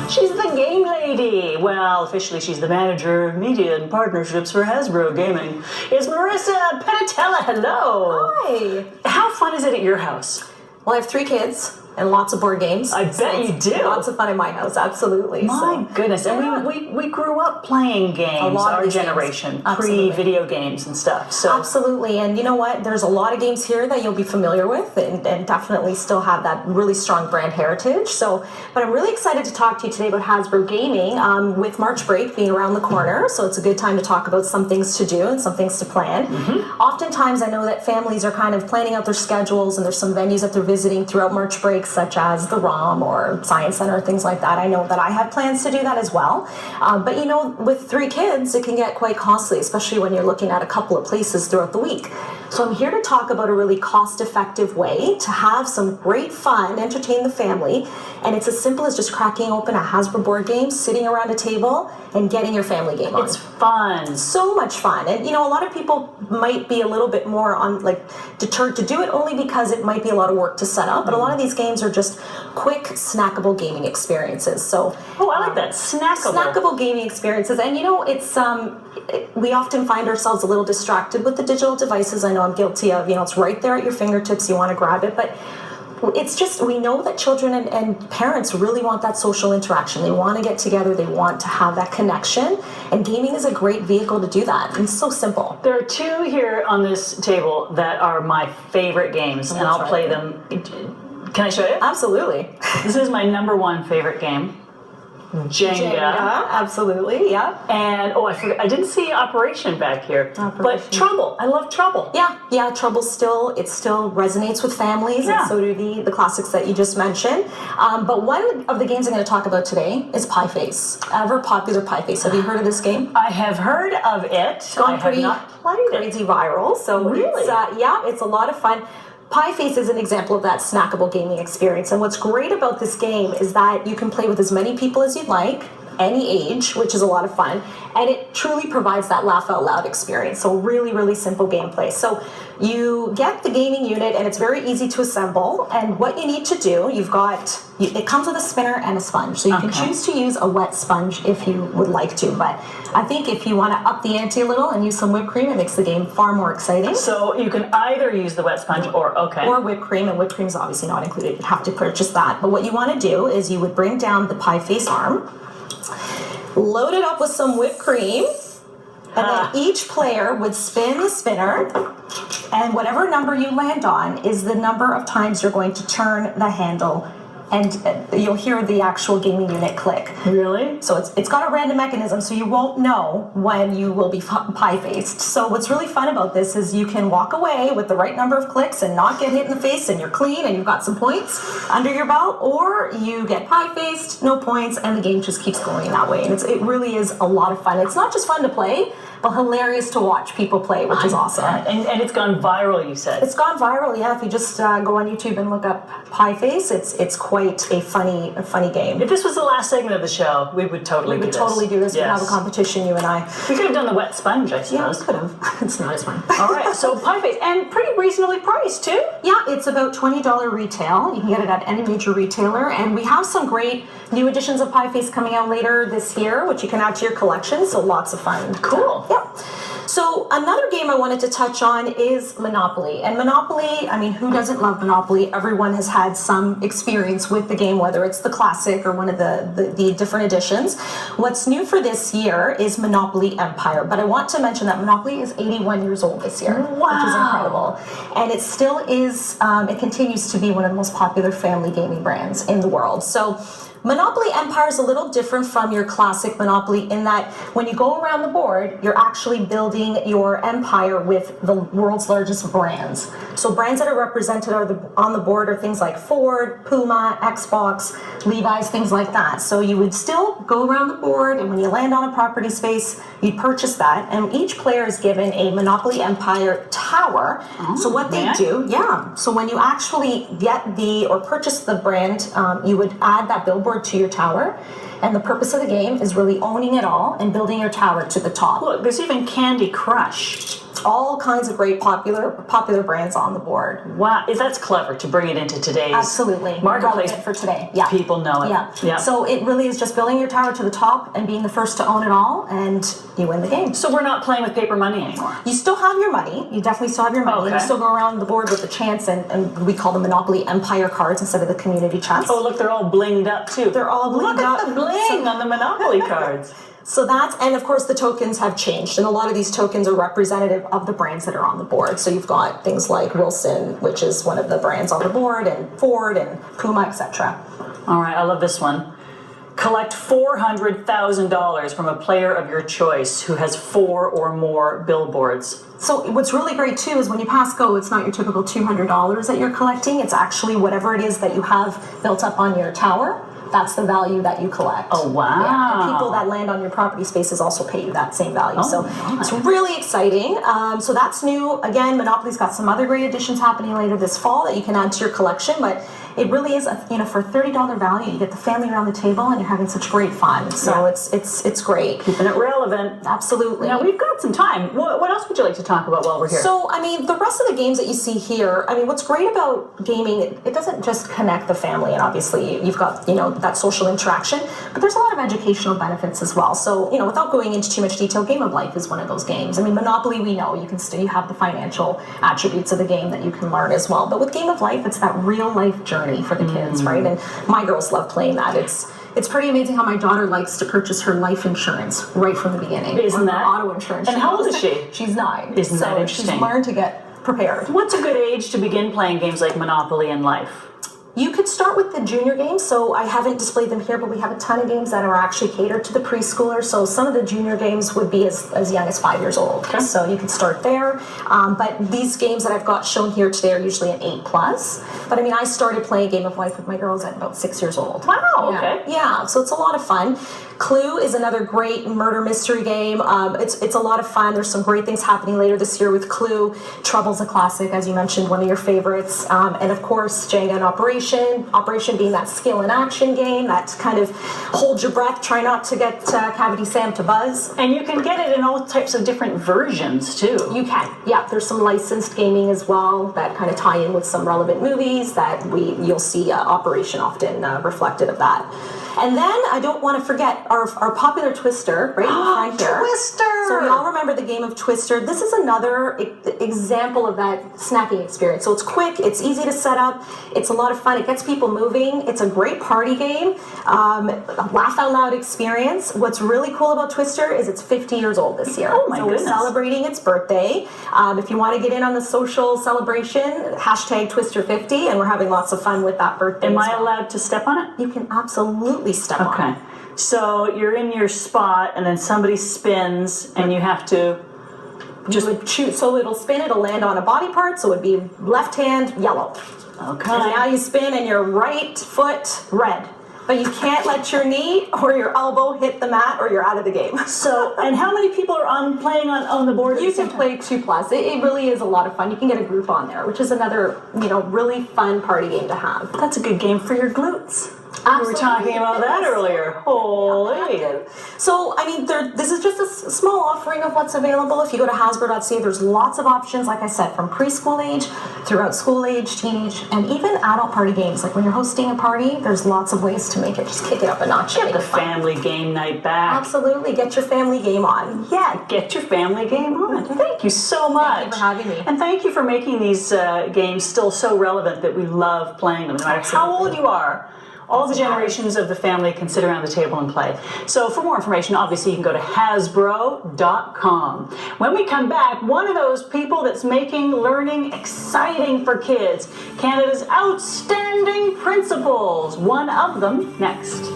She's the game lady. Well, officially she's the manager of media and partnerships for Hasbro Gaming. It's Marissa Penatella. Hello. Hi. How fun is it at your house? Well, I have 3 kids and lots of board games. I bet you do. Lots of fun in my house, absolutely. My goodness. And yeah. we grew up playing games, A lot of our these generation, games. pre-video games and stuff. So Absolutely. And you know what? There's a lot of games here that you'll be familiar with and definitely still have that really strong brand heritage. So, but I'm really excited to talk to you today about Hasbro Gaming with March break being around the corner. So it's a good time to talk about some things to do and some things to plan. Oftentimes I know that families are kind of planning out their schedules and there's some venues that they're visiting throughout March break, such as the ROM or Science Center, things like that. I know that I have plans to do that as well. But you know, with 3 kids, it can get quite costly, especially when you're looking at a couple of places throughout the week. So I'm here to talk about a really cost-effective way to have some great fun, entertain the family, and it's as simple as just cracking open a Hasbro board game, sitting around a table, and getting your family game on. it's fun. So much fun. And you know, a lot of people might be a little bit more deterred to do it only because it might be a lot of work to set up, but a lot of these games are just quick, snackable gaming experiences. So Oh, I like that. Snackable. gaming experiences. And you know, it's we often find ourselves a little distracted with the digital devices. I know I'm guilty of, you know, it's right there at your fingertips, you want to grab it, but it's just, we know that children and parents really want that social interaction. They want to get together, they want to have that connection, and gaming is a great vehicle to do that. And it's so simple. There are 2 here on this table that are my favorite games, and I'll play them. Can I show you? Absolutely. This is my #1 favorite game. Jenga. Absolutely, yeah. And I forgot, I didn't see Operation back here. But Trouble. I love Trouble. Yeah, Trouble still resonates with families, Yeah. and so do the classics that you just mentioned. But one of the games I'm going to talk about today is Pie Face. Ever popular Pie Face. Have you heard of this game? I have heard of it. It's gone pretty I have not played it. crazy viral. So Really? it's a lot of fun. Pie Face is an example of that snackable gaming experience. And what's great about this game is that you can play with as many people as you'd like, any age, which is a lot of fun. And it truly provides that laugh out loud experience. So really, really simple gameplay. So you get the gaming unit and it's very easy to assemble. And what you need to do, it comes with a spinner and a sponge. So you can choose to use a wet sponge if you would like to. But I think if you want to up the ante a little and use some whipped cream, it makes the game far more exciting. So you can either use the wet sponge or whipped cream, and whipped cream is obviously not included. You'd have to purchase that. But what you want to do is you would bring down the Pie Face arm, load it up with some whipped cream, and then each player would spin the spinner, and whatever number you land on is the number of times you're going to turn the handle, and you'll hear the actual gaming unit click. Really? So it's got a random mechanism, so you won't know when you will be pie-faced. So what's really fun about this is you can walk away with the right number of clicks and not get hit in the face, and you're clean and you've got some points under your belt, or you get pie-faced, no points, and the game just keeps going that way. And it really is a lot of fun. It's not just fun to play, but hilarious to watch people play, which is awesome. And it's gone viral, you said? It's gone viral, yeah. If you just go on YouTube and look up Pie Face, it's quite a funny game. If this was the last segment of the show, we would totally do this. Yes. We'd have a competition, you and I. We could have done the wet sponge, I suppose. Yeah, we could have. It's not as fun. All right, so Pie Face, and pretty reasonably priced, too? Yeah, it's about $20 retail. You can get it at any major retailer, and we have some great new editions of Pie Face coming out later this year, which you can add to your collection, so lots of fun. Cool. Yeah. So another game I wanted to touch on is Monopoly. And Monopoly, I mean, who doesn't love Monopoly? Everyone has had some experience with the game, whether it's the classic or one of the different editions. What's new for this year is Monopoly Empire. But I want to mention that Monopoly is 81 years old this year, which is incredible. And it still is, it continues to be one of the most popular family gaming brands in the world. So Monopoly Empire is a little different from your classic Monopoly in that when you go around the board, you're actually building your empire with the world's largest brands. So brands that are represented on the board are things like Ford, Puma, Xbox, Levi's, things like that. So you would still go around the board, and when you land on a property space, you purchase that, and each player is given a Monopoly Empire tower. So what they do, so when you actually get or purchase the brand, you would add that billboard to your tower, and the purpose of the game is really owning it all and building your tower to the top. Look, there's even Candy Crush. All kinds of great popular brands on the board. Wow, that's clever to bring it into today's Absolutely. marketplace Relevant for today. Yeah. People know it. Yeah. So it really is just building your tower to the top and being the first to own it all, and you win the game. So we're not playing with paper money anymore. You still have your money. You definitely still have your money. Okay. You still go around the board with the chance, and we call them Monopoly Empire cards instead of the community chest. Oh, look, they're all blinged up too. They're all blinged up. Look at the bling on the Monopoly cards. So that's, and of course the tokens have changed, and a lot of these tokens are representative of the brands that are on the board. So you've got things like Wilson, which is one of the brands on the board, and Ford and Puma, etc. All right, I love this one. Collect $400,000 from a player of your choice who has 4 or more billboards. So what's really great too is when you pass go, it's not your typical $200 that you're collecting. It's actually whatever it is that you have built up on your tower. That's the value that you collect. Oh, wow. Yeah, and people that land on your property spaces also pay you that same value. So it's really exciting. So that's new. Again, Monopoly's got some other great additions happening later this fall that you can add to your collection, but it really is, for a $30 value, you get the family around the table and you're having such great fun. So it's great. Keeping it relevant. Absolutely. Now, we've got some time. What else would you like to talk about while we're here? So, the rest of the games that you see here, what's great about gaming, it doesn't just connect the family, and obviously you've got, that social interaction, but there's a lot of educational benefits as well. So, without going into too much detail, Game of Life is one of those games. Monopoly, we know, you have the financial attributes of the game that you can learn as well. But with Game of Life, it's that real life journey for the kids, right? And my girls love playing that. It's pretty amazing how my daughter likes to purchase her life insurance right from the beginning. Isn't that? Auto insurance. And how old is she? She's 9. Isn't that interesting? She's learned to get prepared. What's a good age to begin playing games like Monopoly and Life? You could start with the junior games, so I haven't displayed them here, but we have a ton of games that are actually catered to the preschoolers. So some of the junior games would be as young as 5 years old. Okay. So you can start there. But these games that I've got shown here today are usually an 8+. But I started playing Game of Life with my girls at about 6 years old. Wow, yeah. okay. Yeah, so it's a lot of fun. Clue is another great murder mystery game. It's a lot of fun. There's some great things happening later this year with Clue. Trouble's a classic, as you mentioned, one of your favorites. And of course, Jenga and Operation. Operation being that skill and action game, that kind of hold your breath, try not to get Cavity Sam to buzz. And you can get it in all types of different versions too. You can, yeah. There's some licensed gaming as well that kind of tie in with some relevant movies that you'll see Operation often reflected of that. And then I don't want to forget our popular Twister right in front here. Twister! So we all remember the game of Twister. This is another example of that snacking experience. So it's quick, it's easy to set up, it's a lot of fun, it gets people moving, it's a great party game, a laugh out loud experience. What's really cool about Twister is it's 50 years old this year. Oh my goodness. We're celebrating its birthday. If you want to get in on the social celebration, hashtag Twister50, and we're having lots of fun with that birthday. Am I allowed to step on it? You can absolutely step on it. Okay. So you're in your spot and then somebody spins and you have to just shoot. So it'll spin, it'll land on a body part, so it'd be left hand yellow. Okay. And now you spin and your right foot red. But you can't let your knee or your elbow hit the mat or you're out of the game. So, and how many people are playing on the board? You can play 2+. It really is a lot of fun. You can get a group on there, which is another, really fun party game to have. That's a good game for your glutes. Absolutely. We were talking about that earlier. Holy. So, this is just a small offering of what's available. If you go to Hasbro.ca, there's lots of options, like I said, from preschool age, throughout school age, teenage, and even adult party games. Like when you're hosting a party, there's lots of ways to make it, just kick it up a notch. Get the family game night back. Absolutely. Get your family game on. Yeah, get your family game on. Thank you so much. Thank you for having me. And thank you for making these games still so relevant that we love playing them, no matter how old you are. All the generations of the family can sit around the table and play. So for more information, obviously, you can go to Hasbro.com. When we come back, one of those people that's making learning exciting for kids, Canada's outstanding principals. One of them next.